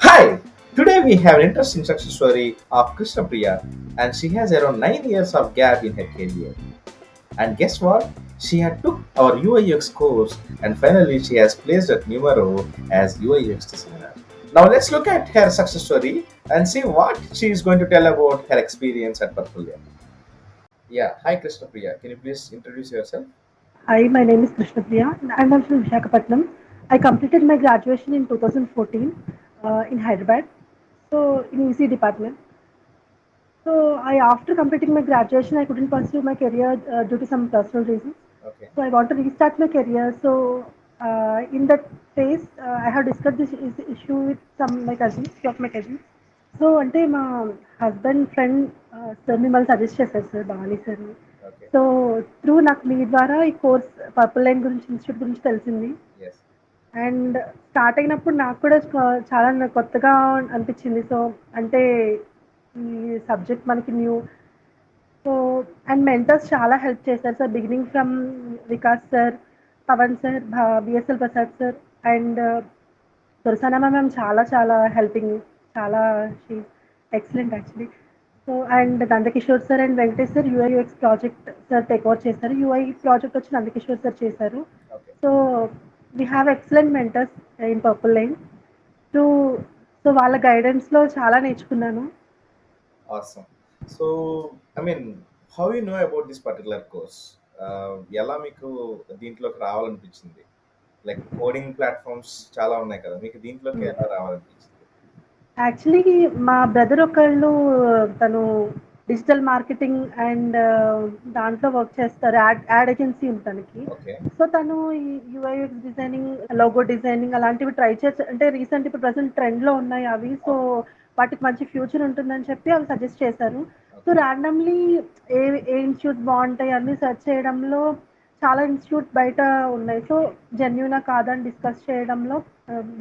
Hi! Today we have an interesting success story of Krishna Priya, and she has around 9 years of gap in her career. And guess what? She had took our UI/UX course, and finally she has placed at Nummero as UI/UX designer. Now let's look at her success story and see what she is going to tell about her experience at PurpleLane. Yeah, hi Krishna Priya. Can you please introduce yourself? Hi, my name is Krishna Priya. And I'm from Visakhapatnam. I completed my graduation in 2014 in Hyderabad, so in EC department. So after completing my graduation, I couldn't pursue my career due to some personal reasons. Okay. So I want to restart my career. So in that phase, I have discussed this issue with few of my cousins. So అంటే మా husband friend sir మిమ్మల్ని suggest చేశారు sir Bhavani సార్ని. Okay. So through నాకు మీ ద్వారా ఈ course purple line గురించి institute గురించి తెలిసింది. Yes. అండ్ స్టార్ట్ అయినప్పుడు నాకు కూడా చాలా కొత్తగా అనిపించింది. సో అంటే ఈ సబ్జెక్ట్ మనకి న్యూ. సో అండ్ మెంటర్స్ చాలా హెల్ప్ చేశారు sir, beginning from Vikas sir, Pavan sir, BSL Prasad sir and Tulasanamma ma'am చాలా చాలా హెల్పింగ్, చాలా she excellent actually. So and Nandakishore sir and Venkatesh sir UI project sir take over చేశారు. యూఐ ప్రాజెక్ట్ వచ్చి Nandakishore sir చేశారు. Okay. So we have excellent mentors in purple line. To so వాళ్ళ గైడెన్స్లో చాలా నేర్చుకున్నాను. Awesome. So, I mean, how you know about this particular course? ఎలా మీకు దీంట్లోకి రావాలనిపించింది? లైక్ కోడింగ్ ప్లాట్ఫామ్స్ చాలా ఉన్నాయి కదా, మీకు దీంట్లోకి ఎలా రావాలనిపించింది? యాక్చువల్లీ మా బ్రదర్ ఒకళ్ళు తను డిజిటల్ మార్కెటింగ్ అండ్ దాంట్లో వర్క్ చేస్తారు. యాడ్ ఏజెన్సీ ఉంది తనకి. ఓకే. సో తను ఈ యూఐఎక్స్ డిజైనింగ్, లోగో డిజైనింగ్ అలాంటివి ట్రై చేసి, అంటే రీసెంట్ ఇప్పుడు ప్రజెంట్ ట్రెండ్లో ఉన్నాయి అవి. సో వాటికి మంచి ఫ్యూచర్ ఉంటుందని చెప్పి అవి సజెస్ట్ చేశారు. సో ర్యాండమ్లీ ఏ ఇన్స్టిట్యూట్ బాగుంటాయి అన్ని సెర్చ్ చేయడంలో చాలా ఇన్స్టిట్యూట్ బయట ఉన్నాయి. సో జెన్యునా కాదని డిస్కస్ చేయడంలో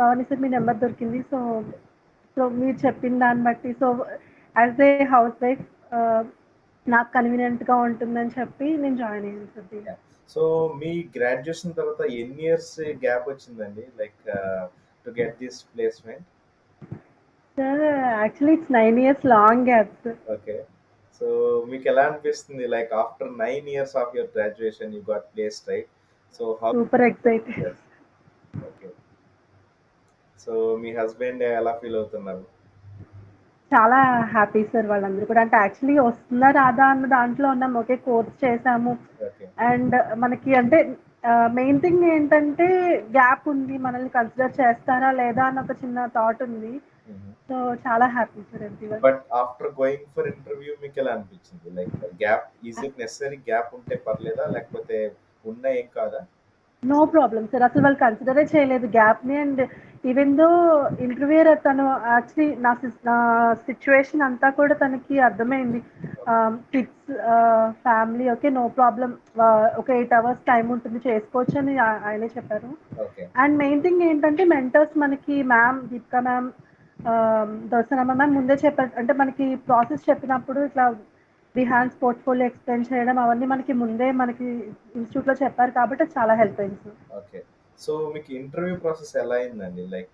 భవానీ సార్ మీ నెంబర్ దొరికింది. సో సో మీరు చెప్పిన దాన్ని బట్టి, so as a house wife నాకు కన్వీనియంట్గా ఉంటుందని చెప్పి నేను జాయిన్ అయ్యాను సార్ దీన్ని. సో మీ గ్రాడ్యుయేషన్ తర్వాత ఎన్ని ఇయర్స్ గ్యాప్ వచ్చిందండి, like to get this placement? Sir actually it's 9 years long gap sir. Okay. So మీకు ఎలా అనిపిస్తుంది, like after 9 years of your graduation you got place, right? So how? Super excited. Okay. So me husband ఎలా feel అవుతున్నారు? చాలా happy sir వాళ్ళందరూ కూడా. అంటే actually వస్తుందా రాదా అన్న దాంట్లో ఉన్నాము. ఓకే కోర్స్ చేసాము ఓకే. అండ్ మనకి అంటే మెయిన్ థింగ్ ఏంటంటే గ్యాప్ ఉంది, మనల్ని కన్సిడర్ చేస్తారా లేదా అన్న ఒక చిన్న థాట్ ఉంది. సో చాలా happy sir everyone. But after going for interview మీకు ఎలా అనిపించింది? Like gap, is it necessary gap ఉంటే పర్లేదా, లేకపోతే ఉన్నా ఏం కాదా? నో ప్రాబ్లం సార్, అసలు వాళ్ళు కన్సిడరే చేయలేదు గ్యాప్ని. అండ్ ఈవెన్ దో ఇంటర్వ్యూయర్ తను యాక్చువల్లీ నా సిచ్యువేషన్ అంతా కూడా తనకి అర్థమైంది. Kids, family, okay no problem, ఒక 8 hours టైం ఉంటుంది చేసుకోవచ్చు అని ఆయనే చెప్పారు. ఓకే. అండ్ మెయిన్ థింగ్ ఏంటంటే మెంటర్స్ మనకి ma'am Deepika ma'am, Darshanamma ma'am ముందే చెప్పారు. అంటే మనకి ప్రాసెస్ చెప్పినప్పుడు ఇట్లా బిహాన్స్ పోర్ట్ఫోలియో ఎక్స్ప్లెయిన్ చేయడం అవన్నీ మనకి ముందే మనకి ఇన్స్టిట్యూట్లో చెప్పారు కాబట్టి అది చాలా హెల్ప్ అయింది సార్. ఓకే. సో మీకు ఇంటర్వ్యూ ప్రాసెస్ ఎలా అయిందండి? Like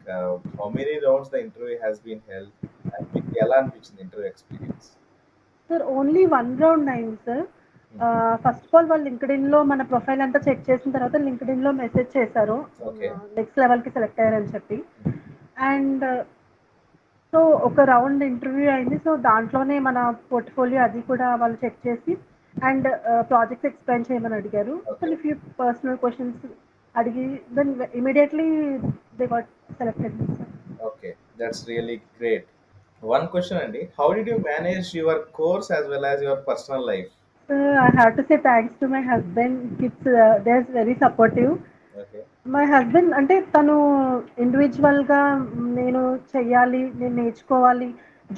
how many rounds the interview has been held, and మీకు ఎలా అనిపించింది interview experience? Sir only 1 round అయింది సార్. ఫస్ట్ ఆఫ్ ఆల్ వాళ్ళు లింక్డ్ఇన్లో మన ప్రొఫైల్ అంతా చెక్ చేసిన తర్వాత లింక్డ్ఇన్లో మెసేజ్ చేశారు ఓకే. నెక్స్ట్ లెవెల్కి సెలెక్ట్ అయ్యారని చెప్పి. అండ్ సో ఒక రౌండ్ ఇంటర్వ్యూ అయింది. సో దాంట్లోనే మన పోర్ట్ఫోలియో అది కూడా వాళ్ళు చెక్ చేసి అండ్ ప్రాజెక్ట్స్ ఎక్స్ప్లెయిన్ చేయమని అడిగారు. కొన్ని ఫ్యూ పర్సనల్ క్వశ్చన్స్ అడిగి then immediately they got selected sir. Okay, that's really great. One question అండి, how did you manage your course as well as your personal life? I have to say thanks to my husband. They're very supportive. Okay. My husband అంటే తను ఇండివిజువల్గా నేను చెయ్యాలి, నేను నేర్చుకోవాలి,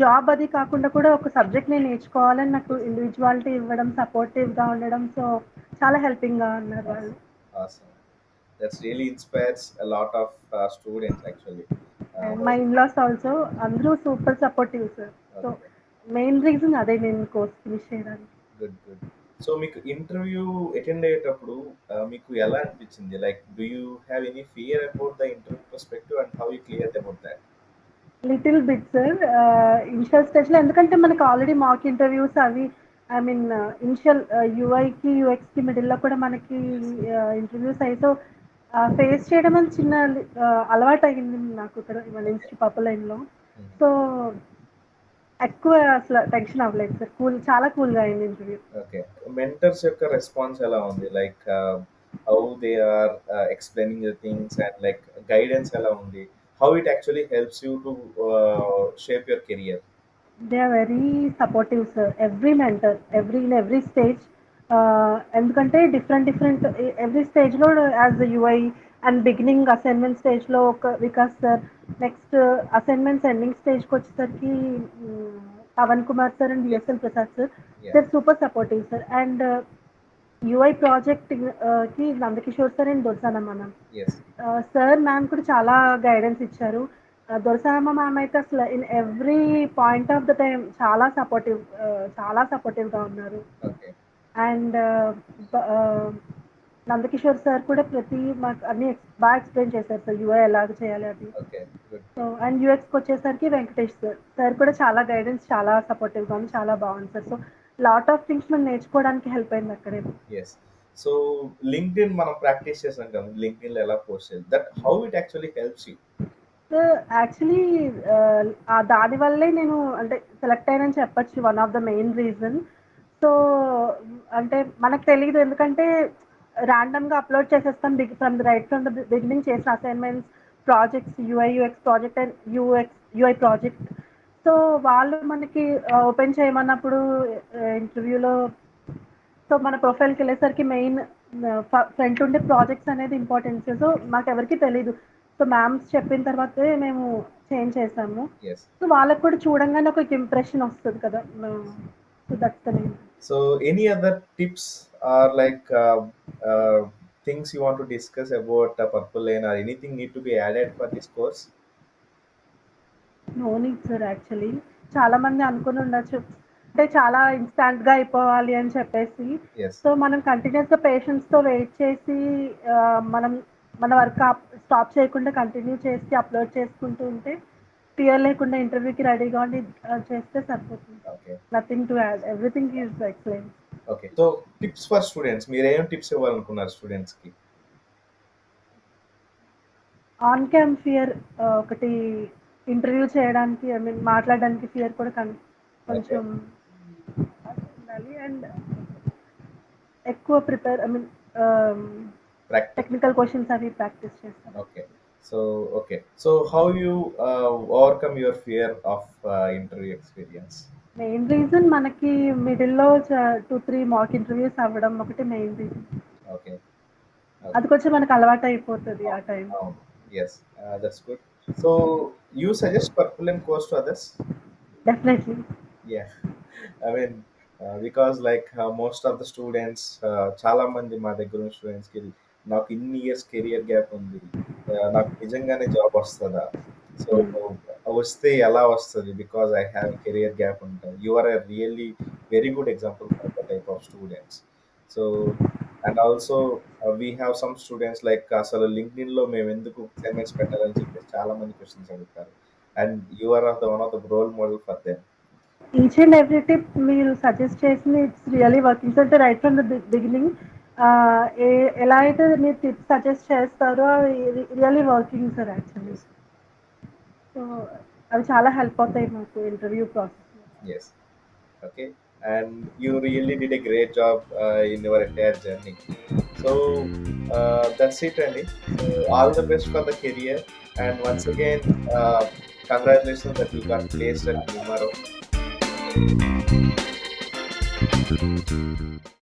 job అది కాకుండా కూడా ఒక సబ్జెక్ట్ నేను నేర్చుకోవాలని నాకు ఇండివిజువాలిటీ ఇవ్వడం, సపోర్టివ్గా ఉండడం, సో చాలా హెల్పింగ్గా ఉన్నారు వాళ్ళు. Awesome. That's really inspires a lot of students actually. My in laws also అందరూ super supportive sir. So Okay. Main reason అదే నేను కోర్స్ ఫినిష్ చేయడానికి. Good, good. సో మీకు ఇంటర్వ్యూ అటెండ్ అయ్యేటప్పుడు మీకు ఎలా అనిపించింది? Like do you have any fear about the interview perspective and how you cleared about that? Little bit sir. Initial స్టేజ్‌లో ఎందుకంటే మనకు ఆల్రెడీ మాక్ ఇంటర్వ్యూస్ అవి ఐ మీన్ ఇనిషియల్ యూఐకి, యూఎక్స్‌కి మిడిల్‌లో కూడా మనకి ఇంటర్వ్యూస్ అయ్యి సో, ఫేస్ చేయడం అని చిన్న అలవాటయింది నాకు ఇక్కడ మన ఓకే. ఇన్‌స్టిట్యూట్ పర్పులైన్‌లో. హ్మ్. సో, ఎక్కువ అసల టెన్షన్ అవ్వలేదు సార్. చాలా కూల్‌గా అయింది ఇంటర్వ్యూ. ఓకే. మెంటర్స్ యొక్క రెస్పాన్స్ ఎలా ఉంది? Like how they are explaining the things and like guidance ఎలా ఉంది? How it actually helps you to shape your career? They are very supportive sir. Every mentor, in every stage. ఎందుకంటే different every స్టేజ్‌లో as UI and beginning assignment స్టేజ్‌లో ఒక Vikas sir. Next assignments ending స్టేజ్‌కొచ్చేసరికి hmm, Pavan Kumar sir and yes. BSL Prasad sir. They yeah! Are super supportive sir. And UI project కి Nandakishore sir and Dorasanamma ma'am. Yes. Sir, ma'am కూడా చాలా guidance ఇచ్చారు. Dorasanamma ma'am అయితే అసలు in every point of the time చాలా సపోర్టివ్‌గా ఉన్నారు. ఓకే. అండ్ నందకిషోర్ సార్ కూడా మాకు అన్నీ బాగా ఎక్స్‌ప్లెయిన్ చేశారు సార్. యూఐ ఎలాగ చేయాలి అది. Okay. Good. So, good. And యూఎక్స్‌కొచ్చేసరికి వెంకటేష్ సార్. సార్ కూడా చాలా గైడెన్స్ చాలా సపోర్టివ్‌గా ఉంది. చాలా బాగుంది sir. So, lot of things మనం నేర్చుకోవడానికి హెల్ప్ అయింది అక్కడే. యెస్. సో లింక్డ్ఇన్ మనం ప్రాక్టీస్ చేసాం కదా! లింక్డ్ఇన్‌లో ఎలా పోస్ట్ చేయాలి? That how it actually helps you? So, actually దానివల్లే నేను అంటే సెలెక్ట్ అయ్యానని చెప్పొచ్చు. One of the main reason. So, అంటే మనకు తెలీదు ఎందుకంటే ర్యాండమ్‌గా అప్‌లోడ్ చేసేస్తాం. ఫ్రమ్ ద బిగినింగ్ చేసిన assignments, projects, UI, UX project and UI project. So, వాళ్ళు మనకి ఓపెన్ చేయమన్నప్పుడు ఇంటర్వ్యూలో సో, మన ప్రొఫైల్‌కెళ్ళేసరికి మెయిన్ ఫ్రంట్ ఉండే ప్రాజెక్ట్స్ అనేది ఇంపార్టెన్స్. సో, మాకెవరికీ తెలీదు. సో, మ్యామ్స్ చెప్పిన తర్వాతే మేము చేంజ్ చేసాము. యెస్. సో, వాళ్ళకి కూడా చూడంగానే ఒక ఇంప్రెషన్ వస్తది కదా! So, that's the main. So, any other tips or like things you want to discuss about Purple Lane or anything need to be added for this course? No need sir actually. చాలామంది అనుకుని ఉండొచ్చు. అంటే చాలా ఇన్‌స్టాంట్‌గా అయిపోవాలి అని చెప్పేసి. Yes. So, మనం కంటిన్యూయస్‌గా పేషెన్స్‌తో వెయిట్ చేసి మనం మన వర్క్ స్టాప్ చేయకుండా కంటిన్యూ చేసి అప్‌లోడ్ చేసుకుంటూ ఉంటే ఫియర్ లేకుండా ఇంటర్వ్యూకి రెడీగా ఉండి చేస్తే సరిపోతుంది. Okay. Nothing to add. Everything is excellent. Okay. So, tips for students. మీరేం టిప్స్ ఇవ్వాలనుకున్నారు స్టూడెంట్స్‌కి? ఆన్ క్యామ్ ఫియర్ ఒకటి ఇంటర్వ్యూ చేయడానికి ఐ మీన్ మాట్లాడడానికి ఫియర్ కూడా Okay. కొంచెం ఉండాలి. అండ్ ఎక్కువ prepare I mean Practice. Technical questions అవి ప్రాక్టీస్ చేస్తాం. Okay. So, okay. So, how you overcome your fear of interview experience? Main reason మనకి మిడిల్‌లో 2, 3 మాక్ ఇంటర్వ్యూస్ అవ్వడం ఒకటి మెయిన్ రీజన్. Okay. అది Okay. కొంచెం మనకు అలవాటయిపోతది ఆ time. Yes. That's good. So, you suggest Purple Lane course to others? Definitely. Yeah. I mean, because like most of the students, చాలా మంది మా దగ్గర ఉన్న స్టూడెంట్స్‌కి నాకు ఇన్ని ఇయర్స్ కెరియర్ గ్యాప్ ఉంది. నాకు నిజంగానే జాబ్ వస్తదా? సో హ్మ్. వస్తే ఎలా వస్తది? Because I have career gap ఉంటాయి. You are a really very good example for the type of students. So and also we have some students like అసలు లింక్డ్ఇన్‌లో మేము ఎందుకు అసైన్‌మెంట్స్ పెట్టాలని చెప్పేసి చాలా మంది క్వెషన్స్ అడుగుతారు. And you are one of the role model for them. Each and every tip మీరు సజెస్ట్ చేసింది ఇట్స్ రియల్లీ వర్కింగ్. సో, అంటే right from the beginning ah, a ఎలా అయితే మీరు టిప్స్ సజెస్ట్ చేస్తారో really working sir actually. Yes. So, అవి చాలా help అవుతాయి మాకు ఇంటర్వ్యూ ప్రాసెస్‌లో. Yes. Okay. And you really did a great job in your entire journey. So that's it, Andy. So all the best for the career. And once again, congratulations that you got placed at Nummero.